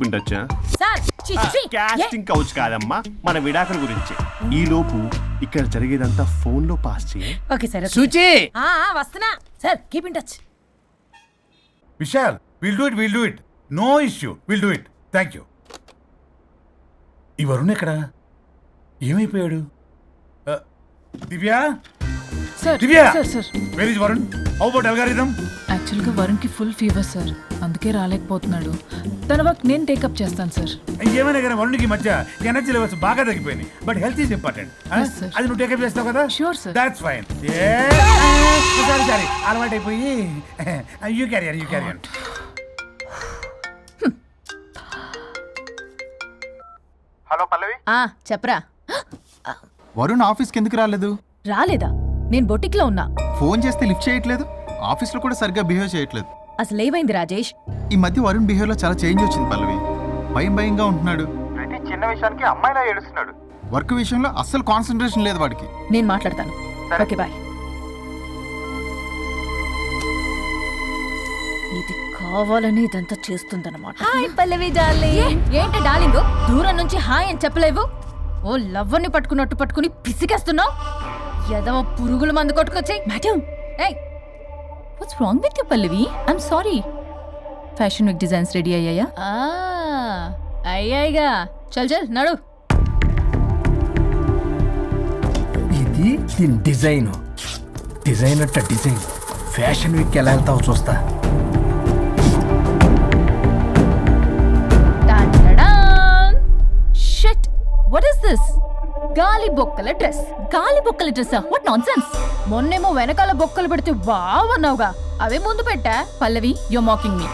వింటొచ్చా? Casting couch కాదమ్మా, మన విడాకుల గురించి. ఈ లోపు ఇక్కడ జరిగేదంతా ఫోన్ లో పాస్ చేయి. Okay sir. సుచి వస్తున్నా sir. Keep in touch. Vishal, will do it. No issue, will do it. Thank you. ఈ వరుణ్ ఎక్కడ? ఏమైపోయాడు? Divya, sir Divya, sir sir where is Varun? How about algorithm? యాక్చువల్గా వరుణ్కి ఫుల్ ఫీవర్ సార్, అందుకే రాలేకపోతున్నాడు. తన వర్క్ నేను టేకప్ చేస్తాను సార్. ఏమైనా కానీ వరుణ్కి మధ్య ఎనర్జీ లెవెల్స్ బాగా తగ్గిపోయినాయి. But health is important. Yes, sir. అది నువ్వు టేకప్ చేస్తావు కదా? Sure, sir. That's fine. Sorry, అలవాటు అయిపోయి. You carrier. హలో పల్లవి. చెప్పరా. వరుణ్ ఆఫీస్కి ఎందుకు రాలేదు? రాలేదా? నేను బొటిక్ లో ఉన్నా. ఫోన్ చేస్తే లిఫ్ట్ చేయట్లేదు, ఆఫీస్లో కూడా సరిగ్గా బిహేవ్ చేయట్లేదు. అసలు ఏమైంది రాజేష్? ఈ మధ్య వరుణ్ బిహేవ్లో చాలా చేంజ్ వచ్చింది పల్లవి. భయంగా ఉంటున్నాడు. ప్రతి చిన్న విషయానికి అమ్మాయిలా ఏడుస్తున్నాడు. వర్క్ విషయంలో అస్సలు కాన్సన్ట్రేషన్ లేదు వాడికి. నేను మాట్లాడతాను. Okay bye. ఇది కావాలని ఇదంతా చేస్తుందన్నమాట. Hi Pallavi darling. ఏంటి డార్లింగ్, దూరం నుంచి హాయ్ అని చెప్పలేవు? ఓ లవ్వర్ని పట్టుకుని పిసికేస్తున్నావు. ఎదవ పురుగుల మందు కొట్టుకొచ్చాయి. Madam, what's wrong with you Pallavi? I'm sorry. Fashion week designs ready అయ్యాయా? అయ్యాయిగా. చల్ నడు. ఇది దీని డిజైన్ అట్ట డిజైన్. ఫ్యాషన్ వీక్ ఎలా వెళ్తావు చూస్తా. Shit, what is this? గాలి బొక్కల డ్రెస్. గాలి బొక్కల డ్రెస్సా? What nonsense. మొన్నేమో వెనకాల బొక్కలు పెడితే వావ్ అన్నావుగా, అవే ముందు పెట్టా. Pallavi, you are mocking me.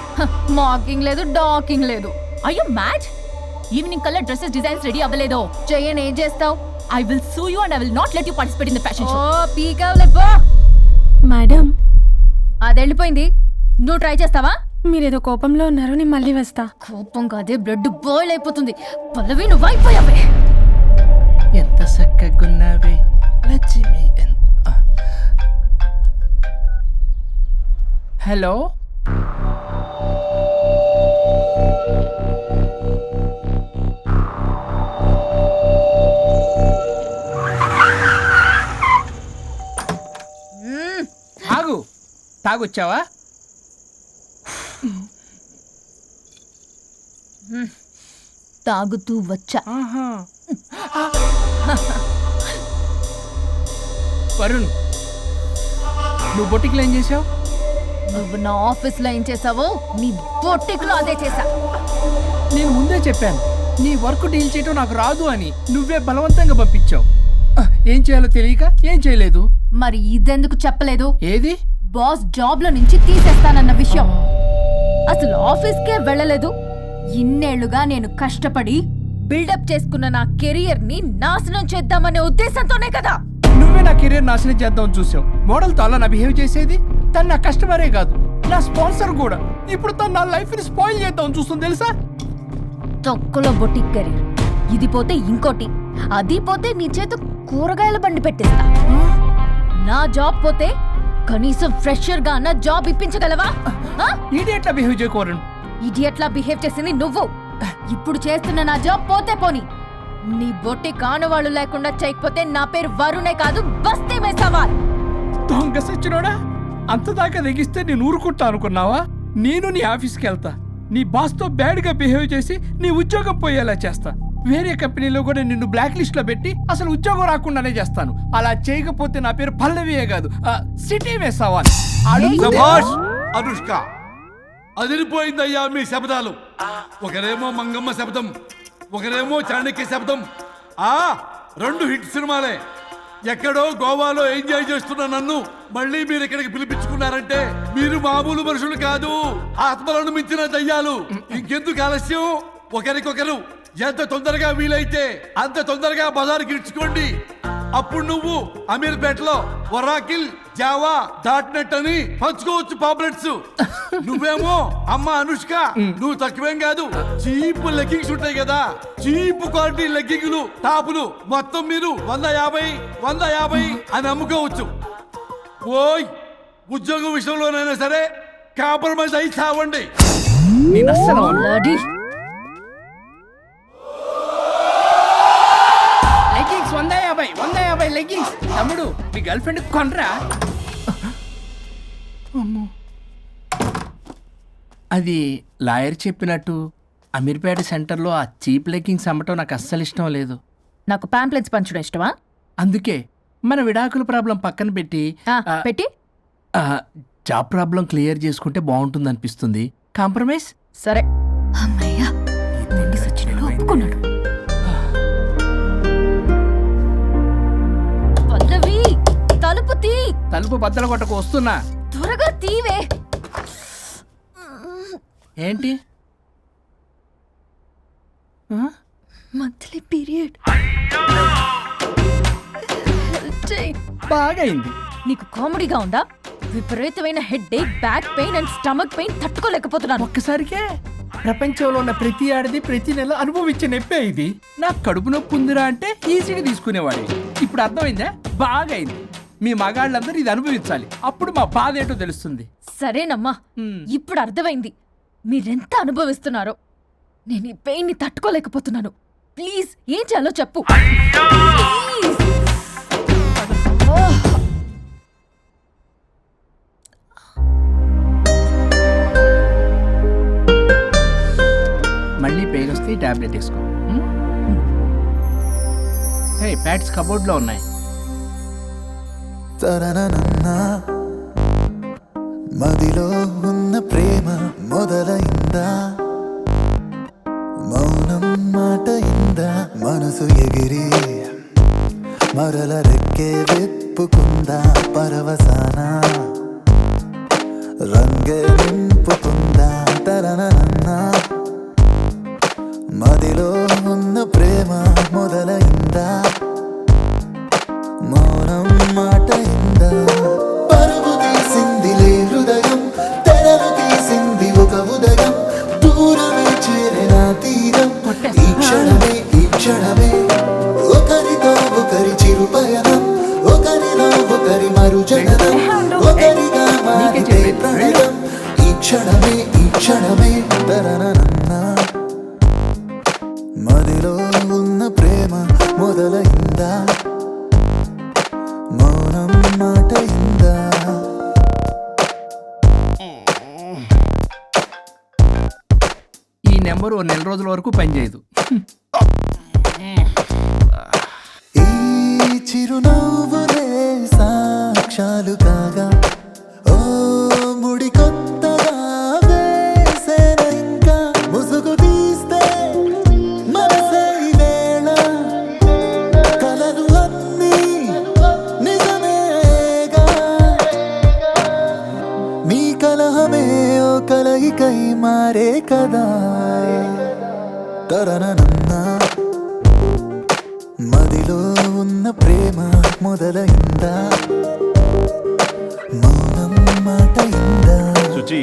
Mocking లేదు, డాకింగ్ లేదు. Are you mad? ఈవినింగ్ కల్లా డ్రెస్సెస్ డిజైన్స్ రెడీ అవ్వలేదో? చెయ్యని ఏం చేస్తావు? I will sue you and I will not let you participate in the fashion show. పీకావులే పో. మేడం, అది వెళ్ళిపోయింది. నువ్వు ట్రై చేస్తావా? మీరేదో కోపంలో ఉన్నారు, నేను మళ్ళీ వస్తా. కోపం కాదే, బ్లడ్ బాయిల్ అయిపోతుంది. పల్లవి నువ్వు అయిపోయావే. ఎంత చక్కగున్నావే లక్ష్మి. హలో, ఆగు. తాగొచ్చావా? తాగుతూ వచ్చా. వరుణ్, నువ్వు బొటిక్లో ఏం చేసావు? నువ్వు నా ఆఫీస్ లో ఏం చేసావో నీ బొట్టిక్ లో అదే చేసా. నేను ముందే చెప్పాను నీ వర్క్ డీల్ చేయటం నాకు రాదు అని. నువ్వే బలవంతంగా పంపించావు. ఏం చేయాలో తెలియక ఏం చేయలేదు. మరి ఇదెందుకు చెప్పలేదు? ఏది? బాస్ జాబ్ లో నుంచి తీసేస్తానన్న విషయం. అసలు ఆఫీస్కే వెళ్ళలేదు. ఇన్నేళ్లుగా నేను కష్టపడి బిల్డప్ చేసుకున్న నా కెరియర్ ని నాశనం చేద్దామనే ఉద్దేశంతోనే కదా. నువ్వే నా కెరీర్ నాశనం చేద్దామని చూసావు. మోడల్తో అలా నా బిహేవ్ చేసేది. తను నా కస్టమరే కాదు, నా స్పాన్సర్ కూడా. ఇప్పుడు తను నా లైఫ్ ని స్పాయిల్ చేద్దామని చూస్తుంది తెలుసా? తొక్కలో బొటిక్ కెరీర్. ఇది పోతే ఇంకోటి, అది పోతే నీ చేత కూరగాయల బండి పెట్టిస్తా. నా జాబ్ పోతే కనీసం ఫ్రెషర్ గా అన్న జాబ్ ఇప్పించగలవా? ఇడియట్లా బిహేవ్ చేయకూడదు. ఇడియట్లా బిహేవ్ చేసింది నువ్వు. ఇప్పుడు చేస్తున్న నా జాబ్ పోతే పోని, నీ బొట్టి కానువాళ్ళు లేకుండా చేయకపోతే నా పేరు వరుణే కాదు, బస్తీ మే సవాల్. దొంగ సచ్చినోడా, అంతదాకా తెగిస్తే నేను ఊరుకుంటా అనుకున్నావా? నేను నీ ఆఫీస్కి వెళ్తా, నీ బాస్తో బ్యాడ్గా బిహేవ్ చేసి నీ ఉద్యోగం పోయేలా చేస్తా. వేరే కంపెనీలో కూడా నిన్ను బ్లాక్ లిస్ట్ లో పెట్టి అసలు ఉద్యోగం రాకుండానే చేస్తాను. అలా చేయకపోతే నా పేరు పల్లవియే కాదు, సిటీ మే సవాల్. అనుష్క, అదిరిపోయిందయ్యా మీ శబ్దాలు. ఒకరేమో మంగమ్మ శబ్దం, ఒకరేమో చాణక్య శబ్దం. రెండు హిట్ సినిమాలే. ఎక్కడో గోవాలో ఎంజాయ్ చేస్తున్న నన్ను మళ్ళీ మీరు ఇక్కడికి పిలిపించుకున్నారంటే మీరు మామూలు మనుషులు కాదు, ఆత్మలను మించిన దయ్యాలు. ఇంకెందుకు ఆలస్యం? ఒకరికొకరు ఎంత తొందరగా వీలైతే అంత తొందరగా బజార్కి ఇడ్చుకోండి. అప్పుడు నువ్వు అమీర్పేటలో ఒరాకిల్, జావా, .net అని పంచుకోవచ్చు పాంప్లెట్స్. నువ్వేమో అమ్మ అనుష్క, నువ్వు తక్కువేం కాదు. చీప్ లెగ్గింగ్స్ ఉంటాయి కదా, చీప్ క్వాలిటీ లెగ్గింగ్లు, టాపులు మొత్తం మీరు 150 అని అమ్ముకోవచ్చు. ఓయ్, ఉద్యోగం విషయంలోనైనా సరే కాంప్రమైజ్ అయి చావండి. నేను అస్సలు Bloody. మీ గర్ల్ ఫ్రెండ్ కొనరా. అది లాయర్ చెప్పినట్టు అమీర్పేట సెంటర్లో ఆ చీప్ లెగ్గింగ్స్ అమ్మటం నాకు అస్సలు ఇష్టం లేదు. నాకు పాంప్లెట్స్ పంచడం ఇష్టమా? అందుకే మన విడాకుల ప్రాబ్లం పక్కన పెట్టి పెట్టి జాబ్ ప్రాబ్లం క్లియర్ చేసుకుంటే బాగుంటుంది అనిపిస్తుంది. కాంప్రమైజ్? సరే. అమ్మయ్యా, నండి సచ్చినలో ఒప్పుకున్నాడు. పల్లవి, తలుపు తీ. తలుపు బద్దలు కొట్టకు, వస్తున్నా. త్వరగా తీవే. ఏంటి? Monthly period. బాగైంది. నీకు కామెడీగా ఉందా? విపరీతమైన headache, back pain and stomach pain తట్టుకోలేకపోతున్నాను. ఒక్కసారికే ప్రపంచంలో ఉన్న ప్రతి ఆడది ప్రతి నెల అనుభవించే నొప్పే ఇది. నాకు కడుపు నొప్పి ఉందిరా అంటే ఈజీగా తీసుకునేవాడి. ఇప్పుడు అర్థమైందా? బాగైంది. మీ మగాళ్ళందరూ ఇది అనుభవించాలి, అప్పుడు మా బాధ ఏంటో తెలుస్తుంది. సరేనమ్మా, ఇప్పుడు అర్థమైంది మీరెంత అనుభవిస్తున్నారో. నేను ఈ పెయిన్ ని తట్టుకోలేకపోతున్నాను. ప్లీజ్ ఏం చేయాలో చెప్పు. ప్లీజ్. మళ్ళీ పెయిన్ వస్తే టాబ్లెట్ వేసుకో. హే, ప్యాడ్స్ కబోర్డ్లో ఉన్నాయి. మదిలో ఉన్న ప్రేమ మొదలైందా, మౌనం మాట ఇందా, మనసు ఎగిరి మరల రెక్కే వెప్పుకుందా, పరవసాన రంగే నింపుకుందా, తరనన్నా మదిలో ఉన్న ప్రేమ మొదలైందా, మౌనం మాట ఇందా, పరుగు తీసిందిలే హృదయం, తెరలు తీసింది ఒక ఉదయం, దూరమే చేరిన తీరం, ఈ క్షణమే ఒకరితో ఒకరి చిరు పయనం, ఒకరిలో ఒకరి మరుజననం, ఒకరిగా మారితే ప్రణయం, ఈ క్షణమే తరనన్నా మదిలో ఉన్న ప్రేమ మొదలైందా, మౌనం మాట ఇందా. ఈ నెంబర్ ఓ నెల రోజుల వరకు పనిచేయదు. ఈ చిరునవ్వులే సాక్ష్యాలు కాగా, ఓ ముడి కొత్తగా వేసేన ఇంకా, ముసుగు తీస్తే మనసే వేళ, కలలు అన్నీ నిజమేగా, మీ కలహమే ఓ కలయికై మారే కదా, తరనన్నా మదిలో ఉన్న ప్రేమ మొదలైందా, మౌనం మాట ఇందా. సుచి,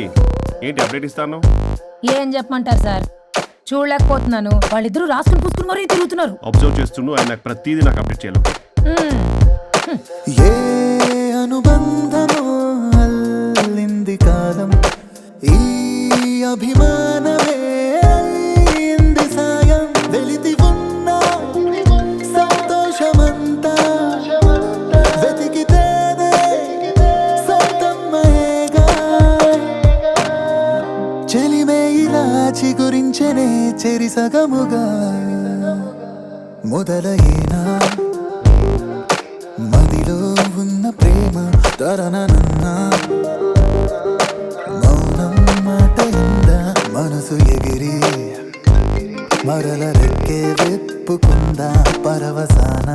ఏంటి అప్డేట్ ఇస్తాను? ఏం చెప్పమంటారు సార్, చూడలేకపోతున్నాను. వాళ్ళిద్దరూ రాసుకుని పూసుకుని మరీ తిరుగుతున్నారు. అబ్జర్వ్ చేస్తుండు, ఆయన నాకు ప్రతిదీ నాకు అప్డేట్ చేయాలి. ఏ అనుబంధమో అల్లింది కాలం, ఈ అభిమానమే అయింది సాయం, వెలితి ఉన్న సంతోషమంతా వెతికితేనే సొంతమ్మయేగా, చెలిమే ఇలా చిగురించనే చెరిసగముగా, మొదలైనా మదిలో ఉన్న ప్రేమ తరనన్నా, మౌనం మాట ఇందా, మనసు ఎగిరి మరల రెక్కే వెప్పుకుందా, పరవసాన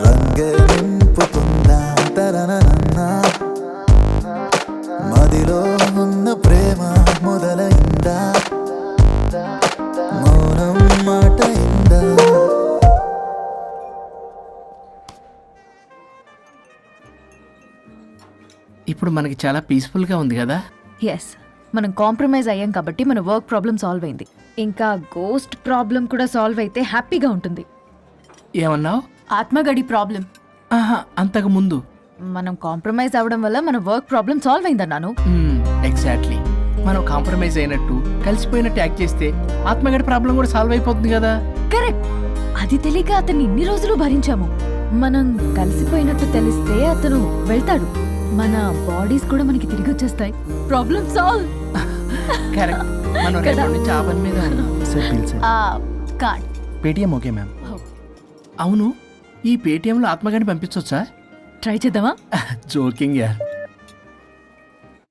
రంగే నింపుకుందా, తరనన్నా మదిలో ఉన్న ప్రేమ మొదలైందా, మౌనం మాట ఇందా. ఇప్పుడు మనకి చాలా పీస్ఫుల్గా ఉంది కదా. ఎస్, మనం కాంప్రమైజ్ అయ్యాం కాబట్టి మన వర్క్ ప్రాబ్లం సాల్వ్ అయింది. ఇంకా గోస్ట్ ప్రాబ్లం కూడా సాల్వ్ అయితే హ్యాపీగా ఉంటుంది. ఏమన్నావు? ఆత్మగడి ప్రాబ్లం. అంతకు ముందు మనం కాంప్రమైజ్ అవ్వడం వల్ల మన వర్క్ ప్రాబ్లం సాల్వ్ అయిందన్నాను. ఎగ్జాక్ట్లీ. మనం కాంప్రమైజ్ అయినట్టు కలిసిపోయినట్టు యాక్ట్ చేస్తే ఆత్మగడి ప్రాబ్లం కూడా సాల్వ్ అయిపోతుంది కదా. కరెక్ట్. అది తెలియక అతన్ని ఇన్ని రోజులు భరించాము. మనం కలిసిపోయినట్టు తెలిస్తే అతను వెళ్తాడు. మన బాడీస్ కూడా మనకి తిరిగి వచ్చేస్తాయి. Problem solve. కరెక్ట్. మనం కదా? రేపటి నుంచి ఆ పని మీద ఉన్నాం. Sir bill sir. Card. Paytm okay ma'am. అవును, ఈ పేటిఎంలో ఆత్మగాని పంపించవచ్చా? ట్రై చేద్దామా? జోకింగ్ యార్.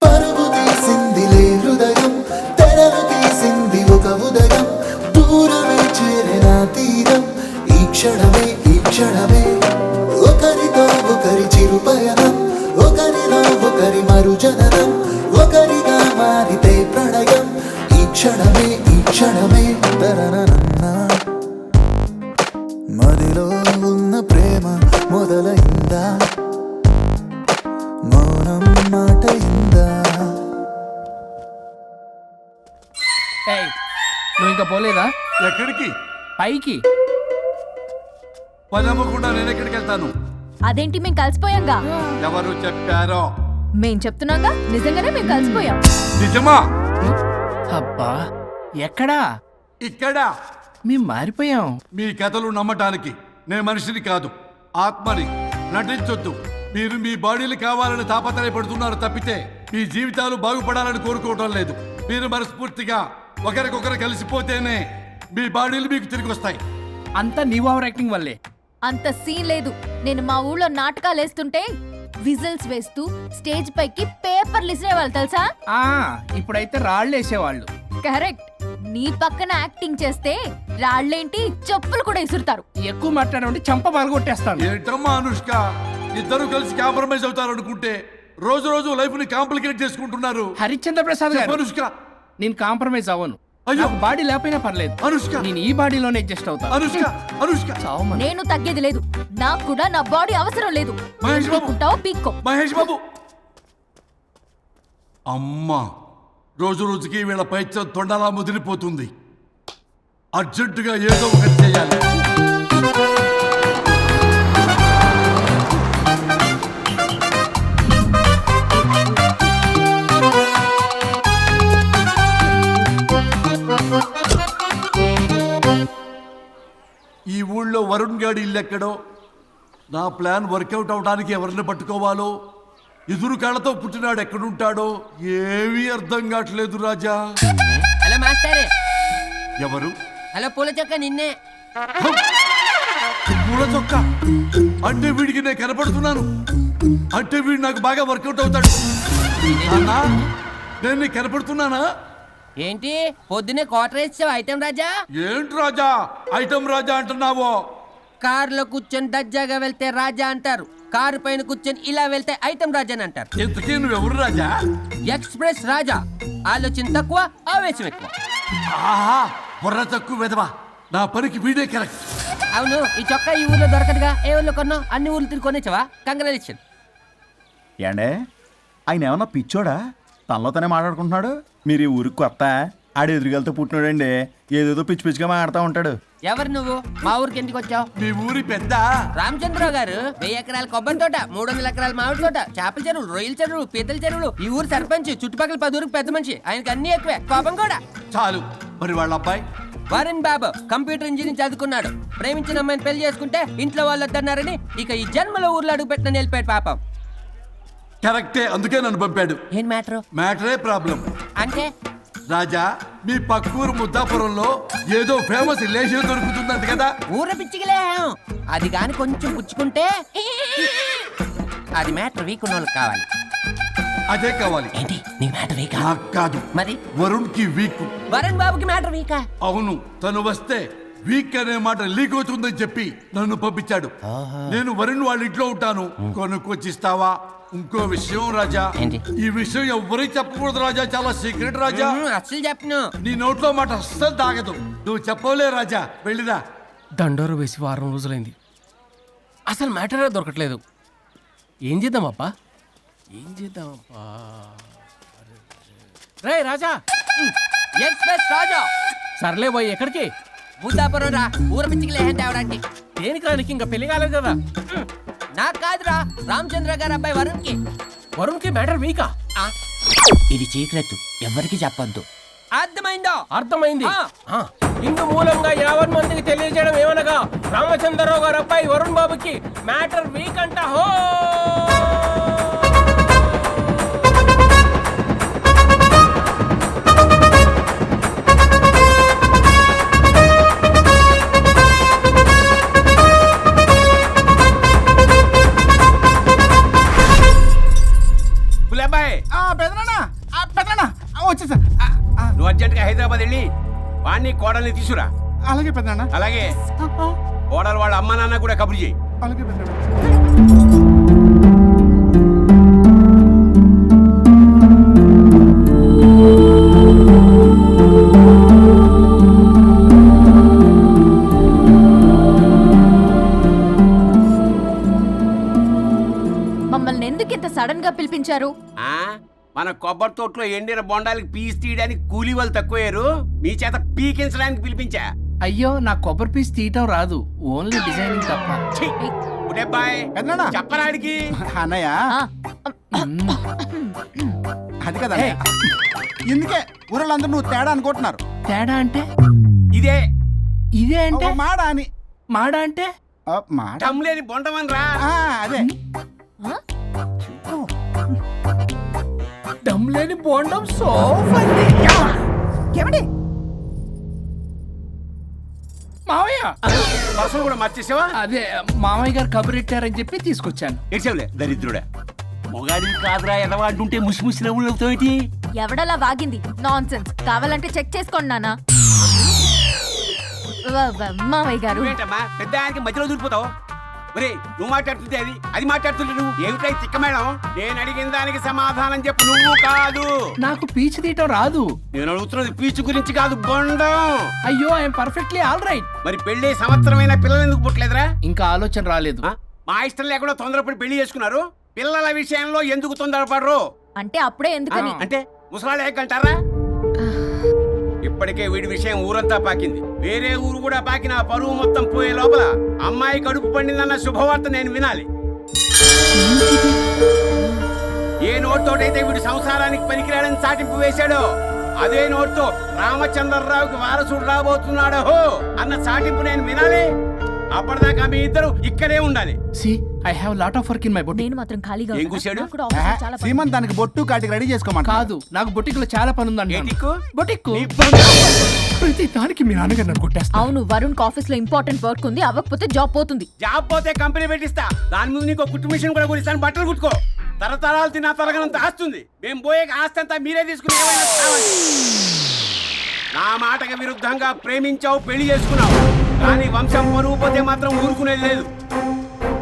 పరుగు తీసిందిలే హృదయం, తెరలు తీసింది ఒక ఉదయం, దూరమే చేరిన తీరం, ఈ క్షణమే ఒకరితో ఒకరి చిరుపయనం, ఒకరిలో ఒకరి మరుజననం, ఒకరిగా మారితే ప్రణయం, ఈ క్షణమే తరనన్నా. మదిలో ఉన్న ప్రేమ మొదలైందా, మౌనం మాట ఇందా. ఏయ్, నువ్వు ఇంకా పోలేదా? ఎక్కడికి? పైకి. పని అమ్మకుండా నేను ఎక్కడికి వెళ్తాను? అదేంటి మేము కలిసిపోయాంగా? ఎవరు చెప్పారో? మేం చెప్తున్నాగా, నిజంగానే మేము కలిసిపోయాం. నిజమా? అబ్బా, ఎక్కడా? ఇక్కడ. మేము మారిపోయాం. మీ కథలు నమ్మటానికి నేను మనిషిని కాదు, ఆత్మని. నటించొద్దు. మీరు మీ బాడీలు కావాలని తాపత్రయపడుతున్నారు తప్పితే మీ జీవితాలు బాగుపడాలని కోరుకోవడం లేదు. మీరు మనస్ఫూర్తిగా ఒకరికొకరు కలిసిపోతేనే మీ బాడీలు మీకు తిరిగి వస్తాయి. అంతా నీ ఓవర్ యాక్టింగ్ వల్లే. అంత సీన్ లేదు. నేను మా ఊళ్ళో నాటకాలు వేస్తుంటే విజిల్స్ వేస్తూ స్టేజ్ పైకి పేపర్లు ఇసిరేవాళ్ళు తెలుసా? ఇప్పుడైతే రాళ్ళు వేసేవాళ్ళు. కరెక్ట్. నీ పక్కన యాక్టింగ్ చేస్తే రాళ్ళేంటి, చెప్పులు కూడా ఇసురుతారు. ఎక్కువ మాట్లాడమంటే చంప పగలగొట్టేస్తాను. ఏంటమ్మా అనుష్క, ఇద్దరు కలిసి కాంప్రమైజ్ అవుతారు అనుకుంటే రోజు రోజు లైఫ్ ని కాంప్లికేట్ చేసుకుంటున్నారు. హరిశ్చంద్ర ప్రసాద్ గారు, అనుష్క, నేను కాంప్రమైజ్ అవ్వను. అయ్యో. నాకు బాడీ లేకపోయినా పర్లేదు. అనుష్క, నేను ఈ బాడీలోనే అడ్జస్ట్ అవుతాను. అనుష్క, అనుష్క. చావమను. నేను తగ్గేది లేదు. నాకు కూడా నా బాడీ అవసరం లేదు. మహేష్ బాబు. పీక్కుంటావో పీక్కో. మహేష్ బాబు. అమ్మా, రోజు రోజుకి వీళ్ళ పైచ తొండలా ముదిరిపోతుంది. అర్జెంటుగా ఏదో ఒకటి చేయాలి. ఈ ఊళ్ళో వరుణ్ గాడి ఇల్లు ఎక్కడో, నా ప్లాన్ వర్కౌట్ అవడానికి ఎవరిని పట్టుకోవాలో, ఎదురు కాళ్ళతో పుట్టినాడు ఎక్కడుంటాడో ఏమీ అర్థం కావట్లేదు రాజా. Hello master. ఎవరు? హలో పూల చొక్క నిన్నే. పూల చొక్క అంటే వీడికి నేను కనపడుతున్నాను. అంటే వీడు నాకు బాగా వర్కౌట్ అవుతాడు. అన్నా, నేను నీకు కనపడుతున్నానా? ఏంటి పొద్దునే క్వార్టర్ వేసావు ఐటమ్ రాజా? ఏంటి రాజా ఐటమ్ రాజా అంటున్నావో? కారులో కూర్చొని దజ్జాగా వెళ్తే రాజా అంటారు, కారు పైన కూర్చొని ఇలా వెళ్తే ఐటమ్ రాజా అని అంటారు. ఇంతకీ నువ్వెవరు రాజా? ఎక్స్ప్రెస్ రాజా. ఆలోచన తక్కువ, ఆవేశం ఎక్కువ. ఆహా, బుర్ర తక్కువ వెదవా. నా పనికి వీడే కరెక్ట్. అవును, ఈ చొక్కా ఈ ఊర్లో దొరకదుగా. ఏ ఊర్లో కొన్నావు? అన్ని ఊర్లు తిరిగి కొనేచ్చావా? కంగ్రాచులేషన్. ఏండే ఆయన ఏమన్నా పిచ్చోడా? తనలో తనే మాట్లాడుకుంటున్నాడు. మీరు ఈ ఊరికి కొత్త, ఆడు ఎదురుగలతో పుట్టినాడండి. ఏదేదో పిచ్చి పిచ్చిగా మాట్లాడుతూ ఉంటాడు. ఎవరు నువ్వు? మా ఊరికి ఎందుకు వచ్చావు? మీ ఊరి పెద్ద రామచంద్రరావు గారు 1000 ఎకరాల కొబ్బరి తోట, 300 ఎకరాల మామిడి తోట, చేపల చెరువులు, రొయ్యల చెరువులు, పీతల చెరువులు. ఈ ఊరు సర్పంచ్, చుట్టుపక్కల 10 ఊరికి పెద్ద మనిషి. ఆయనకి అన్ని ఎక్కువే, కోపం కూడా. చాలు. మరి వాళ్ళ అబ్బాయి వరుణ్ బాబు కంప్యూటర్ ఇంజనీరింగ్ చదువుకున్నాడు. ప్రేమించిన అమ్మాయిని పెళ్లి చేసుకుంటే ఇంట్లో వాళ్ళు వద్దన్నారని ఇక ఈ జన్మలో ఊర్లో అడుగు పెట్టిన నిలిపాడు పాపం. కరెక్టే, అందుకే నన్ను పంపాడు. ఏం మ్యాటర్? మ్యాటరే ప్రాబ్లం. అంటే రాజా, మీ పక్కూరు ముద్దాపురంలో ఏదో ఫేమస్ రిలేషన్ దొరుకుతుందంట కదా? ఊర పిచ్చికిలే. అది గాని కొంచెం పుచ్చుకుంటే అది మ్యాటర్ వీక్ ఉన్న వాళ్ళకి కావాలి. అదే కావాలి. ఏంటి నీ మ్యాటర్ వీకా? నాకు కాదు, మరి వరుణ్ కి వీక్. వరుణ్ బాబుకి మ్యాటర్ వీకా? అవును, తను వస్తే వీక్ అనే మాట లీక్ అవుతుందని చెప్పి నన్ను పంపించాడు. నేను వరుణ్ వాళ్ళ ఇంట్లో ఉంటాను, కొనుక్కొచ్చిస్తావా? ఇంకో విషయం రాజా, ఏంటి? ఈ విషయం ఎవరికి చెప్పకూడదు రాజా, చాలా సీక్రెట్ రాజా. అస్సలు చెప్పను. నీ నోట్లో మాట అస్సలు తాగదు. నువ్వు చెప్పవలే రాజా, వెళ్ళిరా. దండోరు వేసి వారం రోజులైంది, అసలు మ్యాటరే దొరకట్లేదు. ఏం చేద్దామప్పా? రే రాజా. ఎక్స్ప్రెస్ రాజా. సర్లే పోయి ఎక్కడికి? బుద్ధాపురం రా, ఊర పిచ్చికిలే హ్యాండ్ అవడానికి. దేనికి రానికి? ఇంకా పెళ్లి కాలేదు కదా. నాకు కాదురా, రామచంద్ర గారు అబ్బాయి వరుణ్కి. వరుణ్కి మ్యాటర్ వీకా? ఇది సీక్రెట్, ఎవరికి చెప్పొద్దు. అర్థమైందో? అర్థమైంది. ఇందు మూలంగా 50 మందికి తెలియజేయడం ఏమనగా రామచంద్రరావు గారు అబ్బాయి వరుణ్ బాబుకి మ్యాటర్ వీక్ అంట. హో వచ్చేసా. నువ్వు అర్జెంట్గా హైదరాబాద్ వెళ్ళి వాణ్ణి కోడల్ని తీసుకురా. అలాగే పెద్దనా. అలాగే కోడలు వాళ్ళ అమ్మ నాన్న కూడా కబురు చేయి. అలాగే పెద్దనా. మమ్మల్ని ఎందుకు ఇంత సడన్ గా పిలిపించారు? మన కొబ్బరి తోటలో ఎండిన బొండాలకి పీస్ తీయడానికి కూలీ వాళ్ళు తక్కువయ్యారు, మీ చేత పీకించడానికి పిలిపించా. అయ్యో నా కొబ్బరి పీస్ తీయటం రాదు, ఓన్లీ డిజైనింగ్ తప్ప. చెప్పరాడికి అన్నయ్య అది కదా, ఎందుకే ఊరలందరూ నువ్వు తేడా అనుకుంటున్నారు. తేడా అంటే ఇదే ఇదే అంటే మాడ అని. మాడ అంటే లేని బొండమని రా. అదే దమ్ లేని బోండం. సో ఏమండి మావయ్య పర్సలు కూడా మార్చేసావా? అదే మామయ్య గారు కబురెట్టారని చెప్పి తీసుకొచ్చాను. ఏడ్చావులే దరిద్రుడా. మొగాడి కాదురా ఎదవా అంటుంటే ముసి ముసి నవ్వులు అవుతావేటి? ఎవడలా వాగింది? Nonsense. కావాలంటే చెక్ చేసుకోండి నాన్న. మావయ్య గారు ఏంటమ్మా పెద్ద ఆయనకి మధ్యలో దూరిపోతావు? ఒరే నువ్వు మాట్లాడుతుంటే అది మాట్లాడుతుంటే నువ్వు ఏమిటై తిక్క మేడం? నేను అడిగిన దానికి సమాధానం చెప్పు. నువ్వు కాదు. నాకు పీచు తీయటం రాదు. నేను అడుగుతున్నది పీచు గురించి కాదు, బొండం. అయ్యో ఐఎమ్ పర్ఫెక్ట్లీ ఆల్ రైట్. మరి పెళ్లి సంవత్సరమైన పిల్లలు ఎందుకు పుట్టలేదురా? ఇంకా ఆలోచన రాలేదు. మా ఇష్టం లేకుండా తొందరపడి పెళ్లి చేసుకున్నారు. పిల్లల విషయంలో ఎందుకు తొందరపడరు? అంటే అప్పుడే ఎందుకని? అంటే ముసలాళ్ళు ఏకంటారా? ఇప్పటికే వీడి విషయం ఊరంతా పాకింది. వేరే ఊరు కూడా పాకిన పరువు మొత్తం పోయే లోపల అమ్మాయి కడుపు పండిందన్న శుభవార్త నేను వినాలి. ఏ నోట్తోటైతే వీడు సంసారానికి పనికిరాడని చాటింపు వేశాడో అదే నోట్తో రామచంద్రరావుకి వారసుడు రాబోతున్నాడో అన్న చాటింపు నేను వినాలి. అప్పటిదాకా మీ ఇద్దరు ఇక్కడే ఉండాలి. See I have lot of work in my boutique. నేను మాత్రం ఖాళీగా ఏం కూర్చాడు? సీమన్ దానికి బొట్టు కాటికి రెడీ చేసుకోమా? కాదు, నాకు బొటిక్ లో చాలా పని ఉందండి. బొటిక్ ప్రతి దానికి మీ నాన్నగారు నన్ను కొట్టేస్తా. అవును, వరుణ్ ఆఫీస్ లో ఇంపార్టెంట్ వర్క్ ఉంది, అవ్వకపోతే జాబ్ పోతుంది. జాబ్ పోతే కంపెనీ పెట్టిస్తా. దాని ముందు నీకు కుట్టు మిషన్ కూడా కురిస్తాను. బట్టలు కుట్టుకో. తరతరాలు తిన్నా తరగనంత ఆస్తుంది. మేము పోయే ఆస్తి అంతా మీరే తీసుకుని ఏమైనా కావాలి. నా మాటకి విరుద్ధంగా ప్రేమించావు, పెళ్లి చేసుకున్నావు, కానీ వంశం పరువు పోతే మాత్రం ఊరుకునేది లేదు.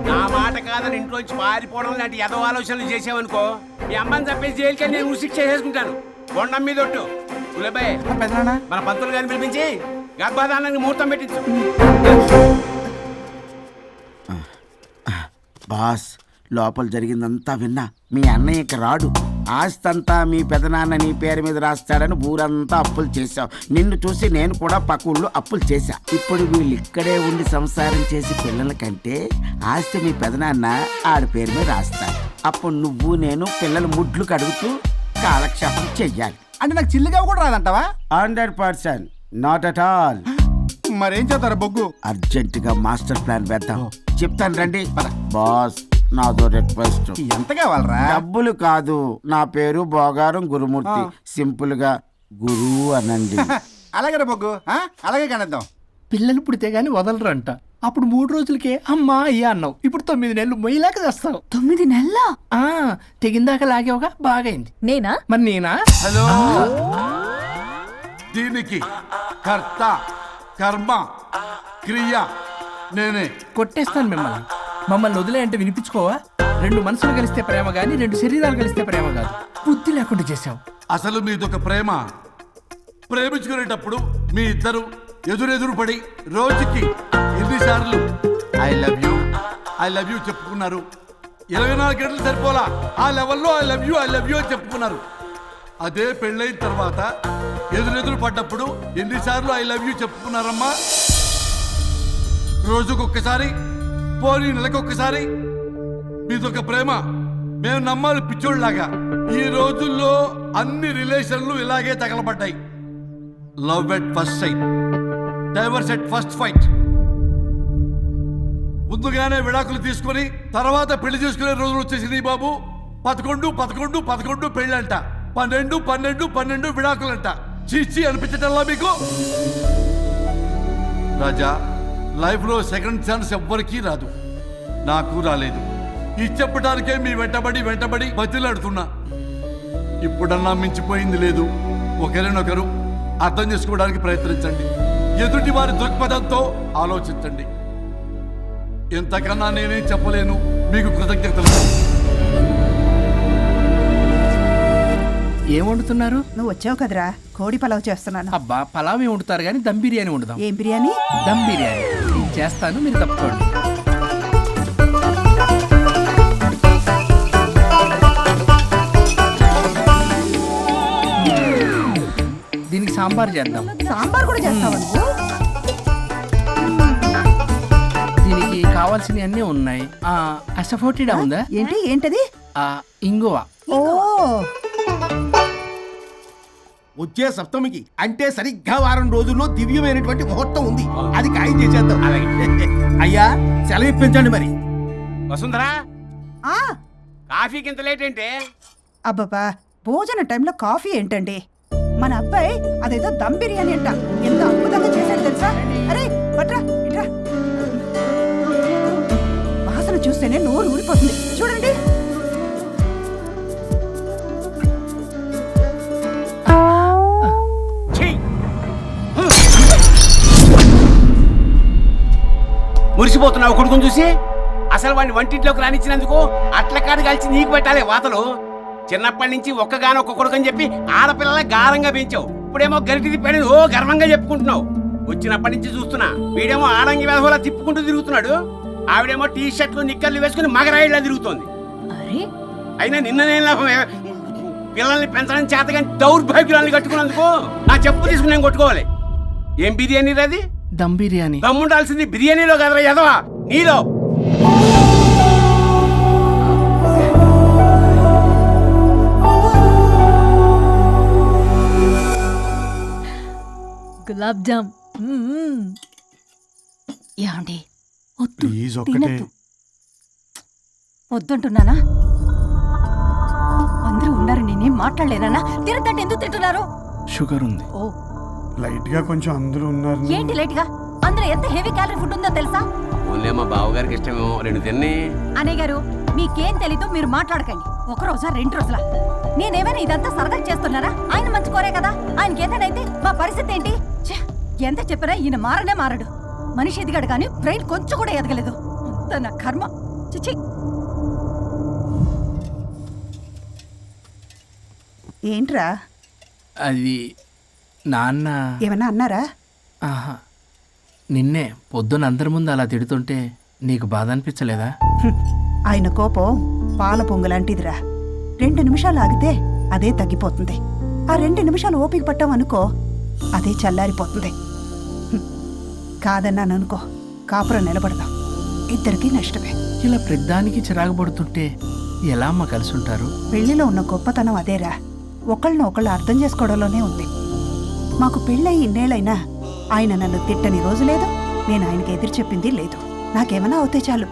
నా మాట కాదని ఇంట్లోంచి పారిపోవడం లాంటి ఎదవ ఆలోచనలు చేసావనుకో, మీ అమ్మని చంపేసి జైలుకి నేను శిక్ష చేసుకుంటాను. బొండం మీద ఒట్టు. గులబాయ్ మన పంతులు గారిని పిలిపించి గర్భాధానానికి ముహూర్తం పెట్టించు. బాస్ లోపల జరిగిందంతా విన్నా. మీ అన్నయ్యకి రాడు, ఆస్తంతా మీ పెదనాన్న నీ పేరు మీద రాస్తాడని ఊరంతా అప్పులు చేశావు. నిన్ను చూసి నేను కూడా పక్క ఊళ్ళో అప్పులు చేశా. ఇప్పుడు వీళ్ళు ఇక్కడే ఉండి సంసారం చేసి పిల్లల కంటే ఆస్తి మీ పెదనాన్న ఆడి పేరు మీద రాస్తాడు. అప్పుడు నువ్వు నేను పిల్లల ముడ్లు కడుగుతూ కాలక్షేపం చెయ్యాలి. అంటే నాకు చిల్లిగా కూడా రాదంటావా? 100%. Not at all. మరేం చేస్తారా బొగ్గు? అర్జెంటుగా మాస్టర్ ప్లాన్ వేద్దాం. చెప్తాను రండి. బాస్ నాదో రిక్వెస్ట్. ఎంత కావాలరా? డబ్బులు కాదు, నా పేరు బోగారం గురుమూర్తి. సింపుల్ గా గురు అనండి. అలాగే బొగ్గు, అలాగే కనేద్దాం. పిల్లలు పుడితే గానీ వదలరంట. అప్పుడు 3 రోజులకే అమ్మా అయ్యా అన్నావు. ఇప్పుడు 9 నెలలు మొయ్యలాగా చేస్తావు. 9 నెలల తెగిందాక లాగేవగా బాగైంది. నేనా? మరి నేనా? హలో, దీనికి కర్త కర్మ క్రియ నేనే. కొట్టేస్తాను మిమ్మల్ని. మమ్మల్ని వదిలే అంటే వినిపించుకోవా? 2 మనసులు కలిస్తే ప్రేమ గాని 2 శరీరాలు కలిస్తే ప్రేమ కాదు. బుద్ధి లేకుండా చేసావు. అసలు మీదొక ప్రేమ. ప్రేమించుకునేటప్పుడు మీ ఇద్దరు ఎదురెదురు పడి రోజుకి ఎన్నిసార్లు ఐ లవ్ యూ చెప్పుకున్నారు? 24 గంటలు సరిపోలా ఆ లెవెల్లో ఐ లవ్ యూ అని చెప్పుకున్నారు. అదే పెళ్ళైన తర్వాత ఎదురెదురు పడ్డప్పుడు ఎన్నిసార్లు ఐ లవ్ యూ చెప్పుకున్నారమ్మా? రోజుకొక్కసారి, పోనీ నెలకొక్కసారి. మీదొక ప్రేమ. మేము నమ్మాలి పిచ్చోళ్ళలాగా. ఈ రోజుల్లో అన్ని రిలేషన్లు ఇలాగే తగలబడ్డాయి. Love at first sight, divorce at first fight. ముందుగానే విడాకులు తీసుకొని తర్వాత పెళ్లి చేసుకునే రోజులు వచ్చేసింది బాబు. 11 11 11 పెళ్ళంట, 12 12 12 విడాకులంట. చీచి అనిపించటల్లా మీకు? రాజా, లైఫ్లో సెకండ్ ఛాన్స్ ఎవ్వరికీ రాదు, నాకు రాలేదు. ఇది చెప్పడానికే మీ వెంటబడి బతిలాడుతున్నా. ఇప్పుడన్నా మించిపోయింది లేదు. ఒకరినొకరు అర్థం చేసుకోవడానికి ప్రయత్నించండి. ఎదుటి వారి దృక్పథంతో ఆలోచించండి. ఎంతకన్నా నేనేం చెప్పలేను. మీకు కృతజ్ఞతలు. ఏం వండుతున్నారు? నువ్వు వచ్చావు కదరా, కోడి పలావ్ చేస్తున్నాను. అబ్బా, పలావ్ ఏం వండుతారు కానీ దమ్ బిర్యానీ వండుదాం. ఏం బిర్యానీ? దమ్ బిర్యానీ. నేను చేస్తాను, మీరు తప్పుకోండి. దీనికి సాంబార్ చేద్దాం. సాంబార్ కూడా చేస్తావా నువ్వు? దీనికి కావాల్సినవి అన్నీ ఉన్నాయి. అసఫోటిడా ఉందా? ఏంటి? ఏంటది? ఇంగువ. ఓ, వచ్చే సప్తమికి అంటే సరిగ్గా వారం రోజుల్లో దివ్యమైనటువంటి ముహూర్తం ఉంది. అది ఖాయం చేసేద్దాం. అయ్యా, సెలవు ఇప్పించండి మరి. వసుంధరా, కాఫీకి ఇంత లేట్ ఏంటి? అబ్బబ్బా, భోజన టైంలో కాఫీ ఏంటండి? మన అబ్బాయి అదేదో దమ్ బిర్యానీ అంట, ఎంత అద్భుతంగా చేశాడు తెలుసా? అరే పట్రా, ఇట్రా. వాసన చూస్తేనే నోరు ఊరిపోతుంది. చూడండి. మురిసిపోతున్నావు కొడుకుని చూసి? అసలు వాడిని వంటింట్లోకి రానిచ్చినందుకు అట్ల కాడు కలిసి నీకు పెట్టాలి వాతలు. చిన్నప్పటి నుంచి ఒక్కగానొక్క కొడుకు అని చెప్పి ఆడపిల్లల గారంగా పెంచావు. ఇప్పుడేమో గరిటి తిప్పాడు, ఓ గర్వంగా చెప్పుకుంటున్నావు. వచ్చినప్పటి నుంచి చూస్తున్నా, వీడేమో ఆడంగి వేధవలా తిప్పుకుంటూ తిరుగుతున్నాడు. ఆవిడేమో టీ షర్ట్లు నిక్కర్లు వేసుకుని మగరాయిలా తిరుగుతోంది. అయినా నిన్న నేను లాభం, పిల్లల్ని పెంచడం చేతగాని దౌర్భాగ్యురాల్ని కట్టుకున్నందుకు నా చెప్పు తీసుకుని నేను కొట్టుకోవాలి. ఏం బిర్యానీ అది? దమ్ బిర్యానీ. దమ్ముండాల్సింది బిర్యానీలో కదరా ఎదవా, నీలో. గులాబ్ జామ్. ఏమండి? ప్లీజ్ ఒక్కటే. వద్దంటున్నానా? అందరూ ఉన్నారు, నేనేం మాట్లాడలేనా? తిరగండి, ఎందుకు తింటున్నారు? షుగర్ ఉంది. ఓ, లైట్ గా కొంచెం అందరూ ఉన్నారు. ఏంటి లైట్ గా? అందులో ఎంత హెవీ క్యాలరీ ఫుడ్ ఉందో తెలుసా? ఓన్లే మా బావగారికి ఇష్టమేమో, 2 తిన్ని. అన్నయ్య గారు, మీకేం తెలీదు, మీరు మాట్లాడకండి. 1 రోజా 2 రోజులా? నేనేమైనా ఇదంతా సరదా చేస్తున్నారా? ఆయన మంచి కోరే కదా. ఆయనకి ఏదైతే మా పరిస్థితి ఏంటి? ఎంత చెప్పినా ఈయన మారనే మారడు. మనిషి ఎదిగాడు కానీ బ్రెయిన్ కొంచెం కూడా ఎదగలేదు. అంత నా కర్మ. చిచి. ఏంట్రా? అది నాన్న ఏమన్నా అన్నారా? ఆహా, నిన్నే పొద్దున అందరి ముందు అలా తిడుతుంటే నీకు బాధ అనిపించలేదా? ఆయన కోపం పాల పొంగులాంటిదిరా. 2 నిమిషాలు ఆగితే అదే తగ్గిపోతుంది. ఆ 2 నిమిషాలు ఓపిక పట్టామనుకో, అదే చల్లారిపోతుంది. కాదన్నాననుకో, కాపురం నిలబడదాం. ఇద్దరికీ నష్టమే. ఇలా ప్రతిదానికి చిరాకు పడుతుంటే ఎలా అమ్మ కలిసి ఉంటారు? పెళ్లిలో ఉన్న గొప్పతనం అదేరా, ఒకళ్ళని ఒకళ్ళు అర్థం చేసుకోవడంలోనే ఉంది. మాకు పెళ్ళయి ఇన్నేళ్ళైనా ఆయన నన్ను తిట్టని రోజు లేదు, నేను ఆయనకి ఎదురు చెప్పింది లేదు. నాకేమైనా అవుతే చాలు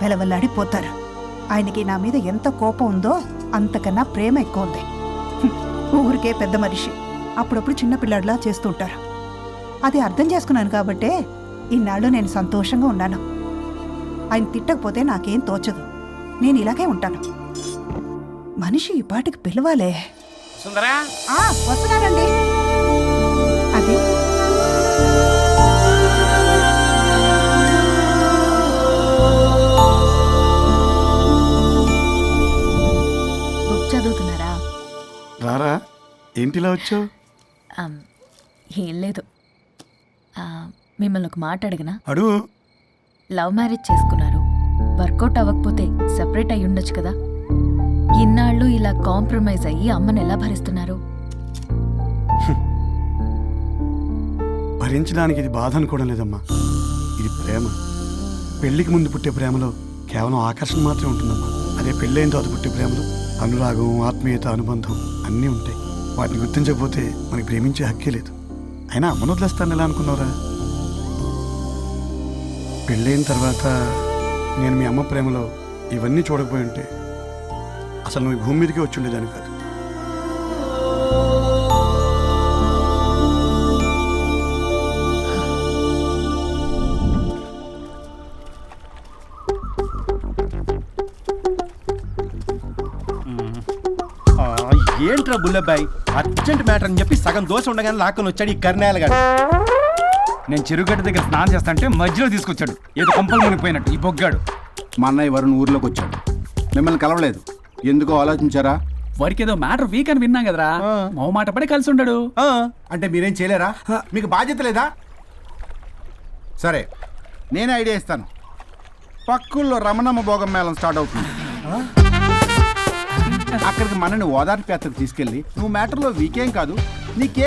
వెలవల్లాడిపోతారు. ఆయనకి నా మీద ఎంత కోపం ఉందో అంతకన్నా ప్రేమ ఎక్కువ ఉంది. ఊరికే పెద్ద మనిషి, అప్పుడప్పుడు చిన్నపిల్లాడిలా చేస్తుంటారు. అది అర్థం చేసుకున్నాను కాబట్టే ఇన్నాళ్ళు నేను సంతోషంగా ఉన్నాను. ఆయన తిట్టకపోతే నాకేం తోచదు. నేను ఇలాగే ఉంటాను. మనిషి ఈ పాటికి పిలవాలే. సుందరా, వస్తున్నానండి. అది బుక్ చదువుతున్నారా? రారా, ఏంటిలా వచ్చావు? ఏం లేదు, మిమ్మల్ని ఒక మాట అడిగినా? అడుగు. లవ్ మ్యారేజ్ చేసుకున్నారు, వర్కౌట్ అవ్వకపోతే సెపరేట్ అయ్యి ఉండొచ్చు కదా. ఇన్నాళ్ళు ఇలా కాంప్రమైజ్ అయ్యి అమ్మని ఎలా భరిస్తున్నారు? భరించడానికి ఇది బాధ అనుకోవడం లేదమ్మా, ఇది ప్రేమ. పెళ్లికి ముందు పుట్టే ప్రేమలో కేవలం ఆకర్షణ మాత్రమే ఉంటుందమ్మా. అదే పెళ్ళైన తర్వాత పుట్టే ప్రేమలో అనురాగం, ఆత్మీయత, అనుబంధం అన్నీ ఉంటాయి. వాటిని గుర్తించకపోతే మనకి ప్రేమించే హక్కే లేదు. అయినా అమ్మను వదిలేస్తాను ఎలా అనుకున్నావురా? పెళ్ళైన తర్వాత నేను మీ అమ్మ ప్రేమలో ఇవన్నీ చూడకపోయి ఉంటే అసలు నువ్వు ఈ భూమి మీదకే వచ్చి ఉండేదాన్ని కాదు. ఏంట్రా బుల్లబ్బాయి, అర్జెంట్ మ్యాటర్ అని చెప్పి సగం దోశ ఉండగానే లాక్కొని వచ్చాడు ఈ కర్ణాల గారు. నేను చెరుగడ్డ దగ్గర స్నానం చేస్తాంటే మధ్యలో తీసుకొచ్చాడు, ఏదో కొంపలు మునిగిపోయినట్టు ఈ బొగ్గాడు. మా అన్నయ్య వరుణ్ ఊర్లోకి వచ్చాడు, మిమ్మల్ని కలవలేదు. ఎందుకో ఆలోచించారా? వారికి ఏదో మ్యాటర్ వీక్ అని విన్నాం కదరా, మో మాట పడి కలిసి ఉండడు. అంటే మీరేం చేయలేరా? మీకు బాధ్యత లేదా? సరే, నేను ఐడియా ఇస్తాను. పక్కుల్లో రమణమ్మ భోగం మేళం స్టార్ట్ అవుతుంది. అక్కడికి మనని ఓదార్పు యాత్రకు తీసుకెళ్ళి నువ్వు మ్యాటర్లో వీకేం కాదు, నీకే